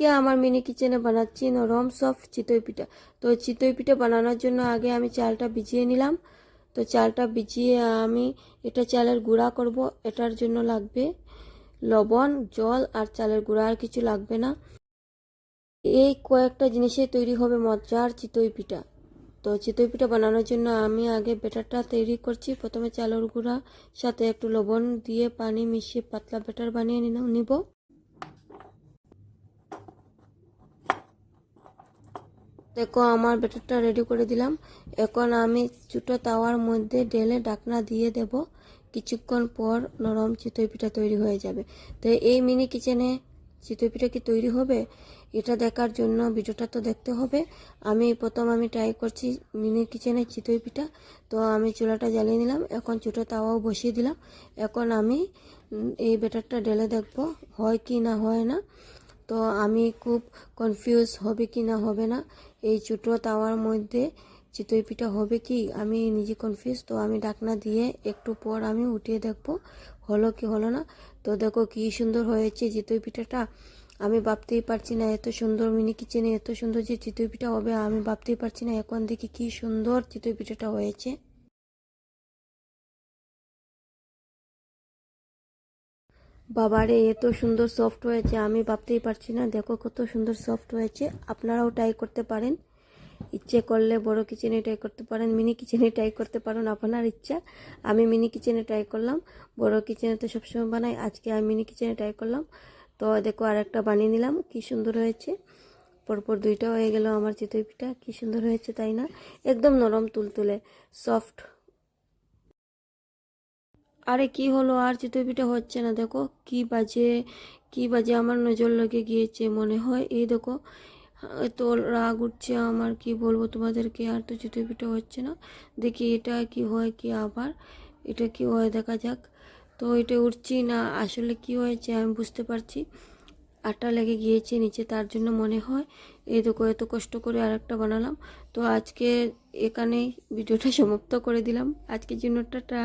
আজকে আমার মিনি কিচেনে বানাচ্ছি নরম সফট চিতই পিঠা। তো চিতই পিঠা বানানোর জন্য আগে আমি চালটা ভিজিয়ে নিলাম। তো চালটা ভিজিয়ে আমি এটা চালের গুঁড়া করব। এটার জন্য লাগবে লবণ, জল আর চালের গুঁড়া, আর কিছু লাগবে না। এই কয়েকটা জিনিসে তৈরি হবে মজার চিতই পিঠা। তো চিতই পিঠা বানানোর জন্য আমি আগে ব্যাটারটা তৈরি করছি। প্রথমে চালের গুঁড়া সাথে একটু লবণ দিয়ে পানি মিশিয়ে পাতলা ব্যাটার বানিয়ে নিব। দেখো আমার ব্যাটারটা রেডি করে দিলাম। এখন আমি ছোটো তাওয়ার মধ্যে ঢেলে ঢাকনা দিয়ে দেব। কিছুক্ষণ পর নরম চিতই পিঠা তৈরি হয়ে যাবে। তো এই মিনি কিচেনে চিতই পিঠা কি তৈরি হবে, এটা দেখার জন্য ভিডিওটা তো দেখতে হবে। আমি ট্রাই করছি মিনি কিচেনে চিতই পিঠা। তো আমি চুলাটা জ্বালিয়ে নিলাম। এখন ছোটো তাওয়াও বসিয়ে দিলাম। এখন আমি এই ব্যাটারটা ঢেলে দেখব হয় কি না হয় না। তো আমি খুব কনফিউজ হবে কি না হবে না, এই ছোটো তাওয়ার মধ্যে চিতই পিঠা হবে কি, আমি নিজে কনফিউজ। তো আমি ঢাকনা দিয়ে একটু পর আমি উঠিয়ে দেখব হলো কি হলো না। তো দেখো কি সুন্দর হয়েছে চিতই পিঠাটা। আমি ভাবতেই পারছি না এত সুন্দর মিনি কিচেনে এত সুন্দর যে চিতই পিঠা হবে, আমি ভাবতেই পারছি না। এখন দেখি কি সুন্দর চিতই পিঠাটা হয়েছে। বাবারে এত সুন্দর সফট হয়েছে, আমি ভাবতেই পারছি না। দেখো কত সুন্দর সফট হয়েছে। আপনারাও ট্রাই করতে পারেন, ইচ্ছে করলে বড় কিচেনে ট্রাই করতে পারেন, মিনি কিচেনে ট্রাই করতে পারেন, আপনার ইচ্ছা। আমি মিনি কিচেনে ট্রাই করলাম, বড় কিচেনে তো সবসময় বানাই, আজকে আমি মিনি কিচেনে ট্রাই করলাম। তো দেখো আরেকটা বানিয়ে নিলাম, কি সুন্দর হয়েছে। পরপর দুইটা হয়ে গেল আমার চিতই পিঠা। কি সুন্দর হয়েছে তাই না? একদম নরম তুলতুলে সফট। আরে কি হলো, আর চিতই পিঠা হচ্ছে না। দেখো কি বাজে আমার নজর লেগে গিয়েছে মনে হয়। এই দেখো তো রাগ উঠছে আমার, কি বলবো তোমাদেরকে। আর তো চিতই পিঠা হচ্ছে না। দেখি এটা কি হয়, কি আবার এটা কি হয় দেখা যাক। তো এটা উঠছি না, আসলে কি হয়েছে আমি বুঝতে পারছি। আটা লেগে গিয়েছে নিচে, তার জন্য মনে হয়। এই দেখো এত কষ্ট করে আরেকটা বানালাম। তো আজকে এখানেই ভিডিওটা সমাপ্ত করে দিলাম। আজকের জন্য টাটা।